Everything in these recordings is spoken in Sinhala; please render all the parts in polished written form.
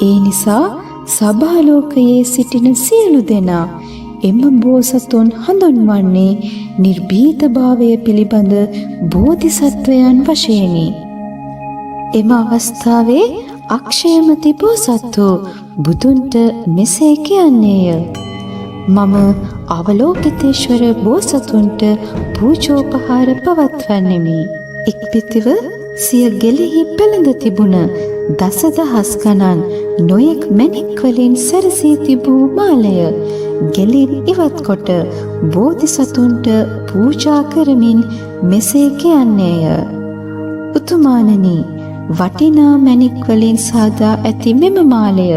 ඒ නිසා සබාලෝකයේ සිටින සියලු දෙනා එම බෝසතුන් හඳුන්වන්නේ නිර්භීතභාවය පිළිබඳ බෝධිසත්වයන් වශයෙනි. එම අවස්ථාවේ අක්ෂයමති බෝසත්හු බුදුන්ට මෙසේ කියන්නේය. මම අවලෝකිතේශ්වර බෝසතුන්ට පූජෝපහාර පවත්වන්නෙමි. ඉක්බිතිව සිය ගෙලෙහි පෙළඳ තිබුණ දසදහස් ගණන් නොයෙක් මැණික් වලින් සැරසී තිබූ මාලය ගෙලින් ඉවත් කොට බෝධිසතුන්ට පූජා කරමින් මෙසේ කියන්නේය. උතුමාණනි, වටිනා මැණික් වලින් සාදා ඇති මෙම මාලය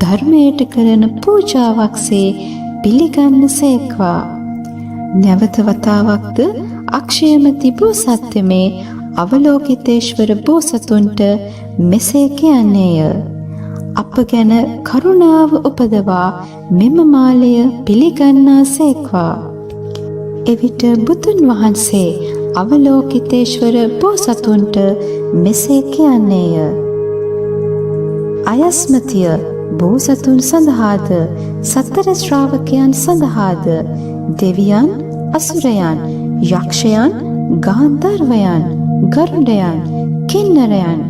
ධර්මයට කරන පූජාවක්සේ පිළිගන්න සේක්වා. නැවත වතාවක්ද අක්ෂයමති බෝසත්ත්වමේ අවලෝකිතේශ්වර බෝසතුන්ට මෙසේ කියන්නේය. අප ගැන කරුණාව උපදවා මෙම මාලය පිළිගන්නා සේක්වා. එවිට බුදුන් වහන්සේ අවලෝකිතේශ්වර බෝසතුන්ට මෙසේ කියන්නේය. අයස්මතිය බෝසතුන් සඳහාද සතර ශ්‍රාවකයන් සඳහාද දෙවියන්, අසුරයන්, යක්ෂයන්, ගාන්ධර්වයන්, ගරුඩයන්, කින්නරයන්,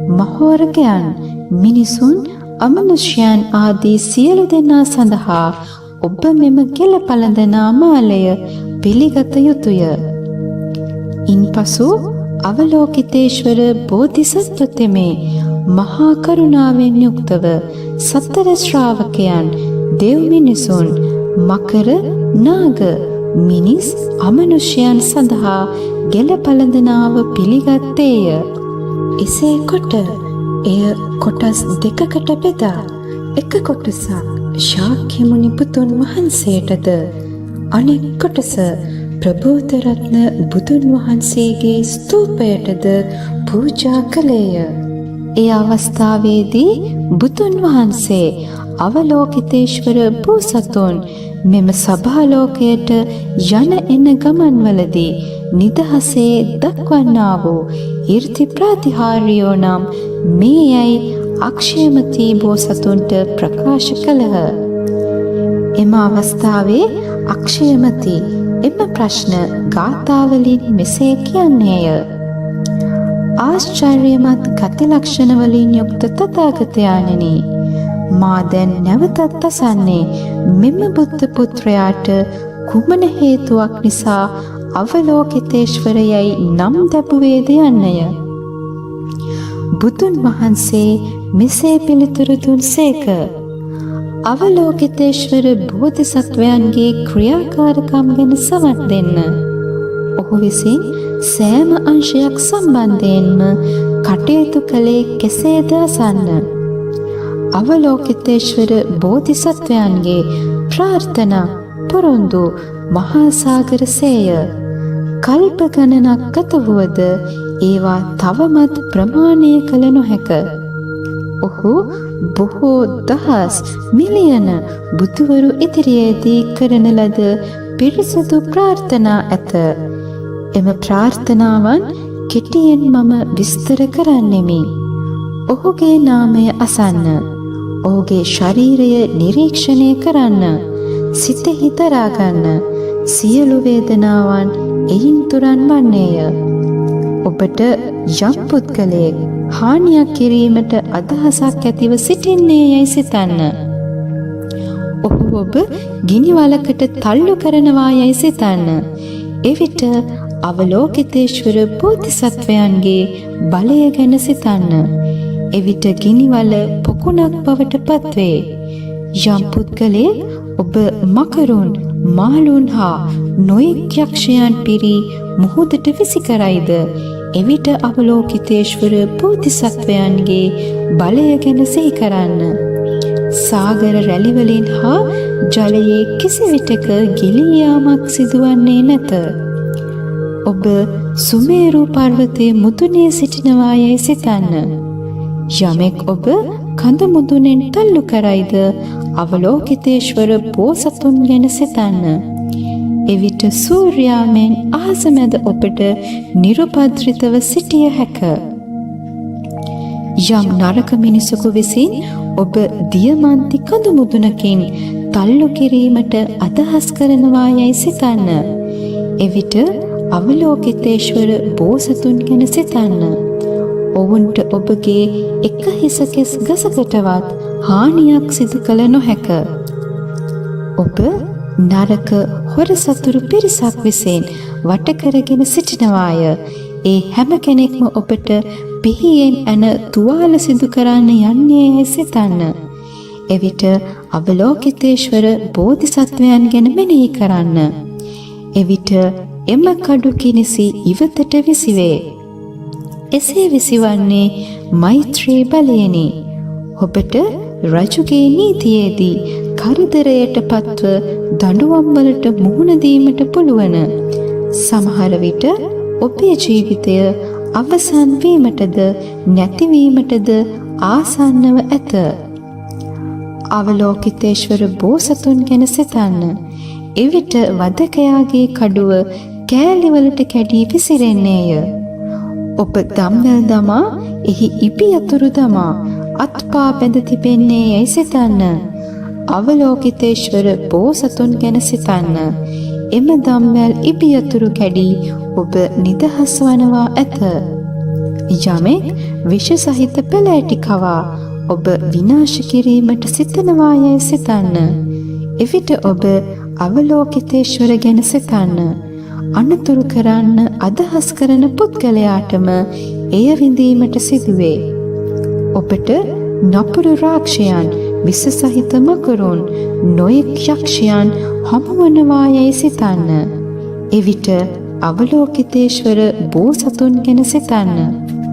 මහෝරගයන්, මිනිසුන්, අමනුෂ්‍යයන් ආදී සියලු දෙනා සඳහා ඔබ මෙම ගෙල පළඳනා මාලය පිළිගත යුතුය. ඉන්පසු අවලෝකිතේශ්වර බෝධිසත්වතෙමේ මහා කරුණාවෙන් යුක්තව සතර ශ්‍රාවකයන්, දෙව් මිනිසුන්, මකර, නාග, මිනිස්, අමනුෂ්‍යයන් සඳහා ගෙල පළඳනාව පිළිගත්තේය. එසේ කොට එය කොටස් දෙකකට බෙදා එක කොටසක් ශාක්‍ය මුනි පුතුන් වහන්සේටද අනෙක් කොටස ප්‍රබෝධරත්න බුදුන් වහන්සේගේ ස්තූපයටද පූජා කළේය. ඒ අවස්ථාවේදී බුදුන් වහන්සේ අවලෝකිතේශ්වර බෝසතුන් මෙම සභාලෝකයට යන එන ගමන්වලදී නිදහසේ දක්වන්නා වූ ඍද්ධි ප්‍රාතිහාර්යෝ නම් මේ යයි අක්ෂයමති බෝසතුන්ට ප්‍රකාශ කළහ. එම අවස්ථාවේ අක්ෂයමති එම ප්‍රශ්න ගාථාවලින් මෙසේ කියන්නේය. ආශ්චර්යමත් ගති ලක්ෂණ වලින් යුක්ත තථාගතයන්ණනි, මා දැන් නැවතත් අසන්නේ මෙම බුද්ධ පුත්‍රයාට කුමන හේතුවක් නිසා අවලෝකිතේශ්වරයයි නම් දැබුවේද යන්නය. බුදුන් වහන්සේ මෙසේ පිළිතුරු දුන්සේක. අවලෝකිතේශ්වර බෝධිසත්වයන්ගේ ක්‍රියාකාරකම් ගැන සවන් දෙන්න. ඔහු විසින් සෑම අංශයක් සම්බන්ධයෙන්ම කටයුතු කළේ කෙසේද අසන්න. අවලෝකිතේශ්වර බෝධිසත්වයන්ගේ ප්‍රාර්ථනා පොරොන්දු මහා සාගර සේය. කල්ප ගණනක් ගත වුවද ඒවා තවමත් ප්‍රමාණය කළ නොහැක. ඔහු බොහෝ දහස් මිලියන බුදුවරු ඉදිරියේදී කරන ලද පිරිසිදු ප්‍රාර්ථනා ඇත. එම ප්‍රාර්ථනාවන් කෙටියෙන් මම විස්තර කරන්නෙමි. ඔහුගේ නාමය අසන්න. ඔහුගේ ශරීරය නිරීක්ෂණය කරන්න. සිතෙහි දරා ගන්න. සියලු වේදනාවන් එයින් තුරන් වන්නේය. ඔබට යම් පුද්ගලයෙක් හානියක් කිරීමට අදහසක් ඇතිව සිටින්නේ යයි සිතන්න. ඔහු ඔබ ගිනි වලකට තල්ලු කරනවා යයි සිතන්න. එවිට අවලෝකිතේශ්වර බෝධිසත්වයන්ගේ බලය ගැන සිතන්න. එවිට ගිනිවල පොකුණක් බවට පත්වේ. යම් පුද්ගලයෙක් ඔබ මකරුන්, මාළුන් හා නොයෙක් යක්ෂයන් පිරි මුහුදට විසි කරයිද, එවිට අවලෝකිතේශ්වර බෝධිසත්වයන්ගේ බලය ගැන සිහි කරන්න. සාගර රැළිවලින් හා ජලයේ කිසිවිටක ගිලී යාමක් සිදුවන්නේ නැත. ඔබ සුමේරු පර්වතයේ මුදුනේ සිටිනවා යයි සිතන්න. යමෙක් ඔබ කඳ මුදුනෙන් තල්ලු කරයිද, අවලෝකිතේශ්වර බෝසතුන් ගැන සිතන්න. එවිට සූර්යා මෙන් අහස මැද ඔබට නිරුපද්‍රිතව සිටිය හැක. යම් නරක මිනිසෙකු විසින් ඔබ දියමන්ති කඳු මුදුනකින් තල්ලු කිරීමට අදහස් කරනවා යයි සිතන්න. එවිට අවලෝකිතේශ්වර බෝසතුන් ගැන සිතන්න. ඔවුන්ට ඔබගේ එක හිසකෙස් ගසකටවත් හානියක් සිදු කළ නොහැක. ඔබ නරක හොර සතුරු පිරිසක් විසින් වට කරගෙන සිටිනවාය. ඒ හැම කෙනෙක්ම ඔබට පිහියෙන් ඇන තුවාල සිදු කරන්න යන්නේ යයි සිතන්න. එවිට අවලෝකිතේශ්වර බෝධිසත්වයන් ගැන මෙනෙහි කරන්න. එවිට එම කඩු කිනිසි ඉවතට විසිවේ. එසේ විසිවන්නේ මෛත්‍රී බලයෙනි. ඔබට රජුගේ නීතියේදී කරදරයට පත්ව දඬුවම් වලට මුහුණ දීමට පුළුවන්. සමහර විට ඔබේ ජීවිතය අවසන් වීමටද නැතිවීමටද ආසන්නව ඇත. අවලෝකිතේශ්වර බෝසතුන් ගැන සිතන්න. එවිට වදකයාගේ කඩුව කෑලිවලට කැඩී විසිරෙන්නේය. ඔබ දම්වැල් දමා එහි ඉපි අතුරු දමා අත්පා බැඳ තිබෙන්නේ යයි සිතන්න. අවලෝකිතේශ්වර බෝසතුන් ගැන සිතන්න. එම දම්වැල් ඉපි අතුරු කැඩී ඔබ නිදහස් වනවා ඇත. යමෙක් විෂ සහිත පෙළ ඇටි කවා ඔබ විනාශ කිරීමට සිතනවා යයි සිතන්න. එවිට ඔබ අවලෝකිතේශ්වර ගැන සිතන්න. අනතුරු කරන්න අදහස් කරන පුද්ගලයාටම එය විඳීමට සිදුවේ. ඔබට නපුරු රාක්ෂයන්, විස සහිත මකරුන්, නොයෙක් යක්ෂයන් හමුවනවා යයි සිතන්න. එවිට අවලෝකිතේශ්වර බෝසතුන් ගැන සිතන්න.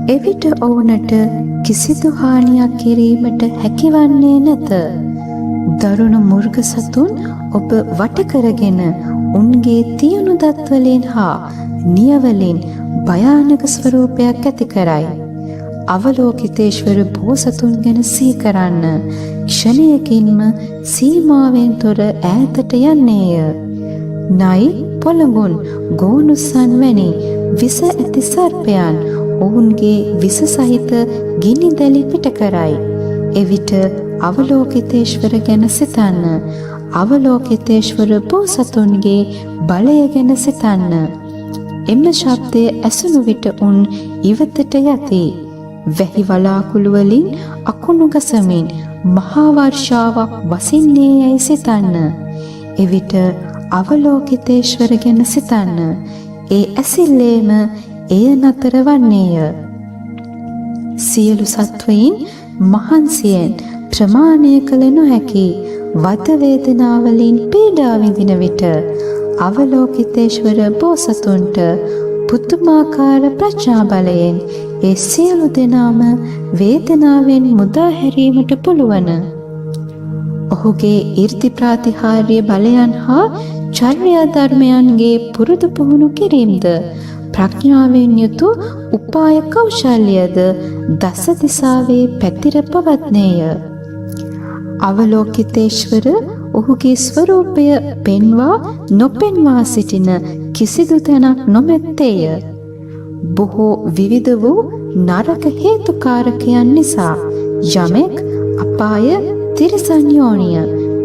එවිට ඔවුනට කිසිදු හානියක් කිරීමට හැකිවන්නේ නැත. දරුණු මුර්ග සතුන් ඔබ වට කරගෙන උන්ගේ තියුණු දත්වලින් හා නියවලින් භයානක ස්වරූපයක් ඇති කරයි. අවලෝකිතේශ්වර බෝසතුන් ගැන සිහි කරන්න. ක්ෂණයකින්ම සීමාවෙන් තොර ඈතට යන්නේය. නයි, පොළඟුන්, ගෝනුස්සන් වැනි විස ඇති සර්පයන් ඔවුන්ගේ විස සහිත ගිනි දැලි පිට කරයි. එවිට අවලෝකිතේශ්වර ගැන සිතන්න. අවලෝකිතේශ්වර බෝසතුන්ගේ බලය ගැන සිතන්න. එම ශබ්දය ඇසුණු විට උන් ඉවතට යති. වැහි වලාකුළු වලින් අකුණු ගසමින් මහා වර්ෂාවක් වසින්නේ යයි සිතන්න. එවිට අවලෝකිතේශ්වර ගැන සිතන්න. ඒ ඇසිල්ලේම එය නතර වන්නේය. සියලු සත්වයින් මහන්සියෙන් ප්‍රමාණය කළ නොහැකි වද වේදනාවලින් පීඩා විඳින විට අවලෝකිතේශ්වර බෝසතුන්ට පුදුමාකාර ප්‍රඥා බලයෙන් ඒ සියලු දෙනාම වේදනාවෙන් මුදා හැරීමට පුළුවන්. ඔහුගේ ඊර්ති ප්‍රාතිහාර්ය බලයන් හා චර්යා ධර්මයන්ගේ පුරුදු පුහුණු කිරීමද ප්‍රඥාවෙන් යුතු උපාය කෞශල්‍යද දස දිසාවේ පැතිර පවත්නේය. අවලෝකිතේශ්වර ඔහුගේ ස්වරූපය පෙන්වා නොපෙන්වා සිටින කිසිදු තැනක් නොමැත්තේය. බොහෝ විවිධ වූ නරක හේතුකාරකයන් නිසා යමෙක් අපාය, තිරිසන් යෝනිය,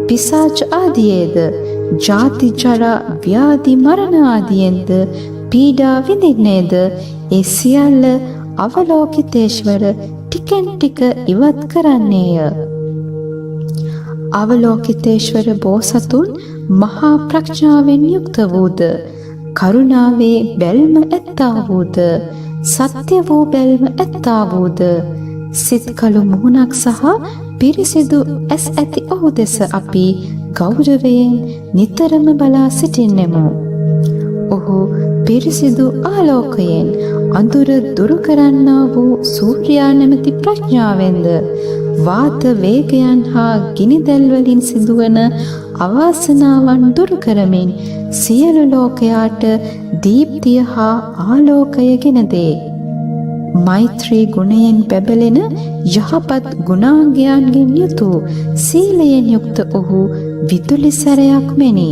පිසාච ආදියේද, ජාති ජරා ව්‍යාධි මරණ ආදියෙන්ද පීඩා විඳින්නේද ඒ සියල්ල අවලෝකිතේශ්වර ටිකෙන් ටික ඉවත් කරන්නේය. අවලෝකිතේශ්වර බෝසතුන් මහා ප්‍රඥාවෙන් යුක්ත වූද, කරුණාවේ බැල්ම ඇත්තා වූද, සත්‍ය වූ බැල්ම ඇත්තා වූද, සිත් කළු මුහුණක් සහ පිරිසිදු ඇස් ඇති ඔහු දෙස අපි ගෞරවයෙන් නිතරම බලා සිටින්නෙමු. ඔහු පිරිසිදු ආලෝකයෙන් අඳුර දුරු කරන්නා වූ සූර්යා නැමැති ප්‍රඥාවෙන්ද වාත වේගයන් හා ගිනිදැල් වලින් සිදුවන අවාසනාවන් දුරු කරමින් සියලු ලෝකයාට දීප්තිය හා ආලෝකය ගෙන දේ. මෛත්‍රී ගුණයෙන් බැබලෙන යහපත් ගුණාංගයන්ගෙන් යුතු සීලයෙන් යුක්ත ඔහු විදුලි සැරයක් මෙනි.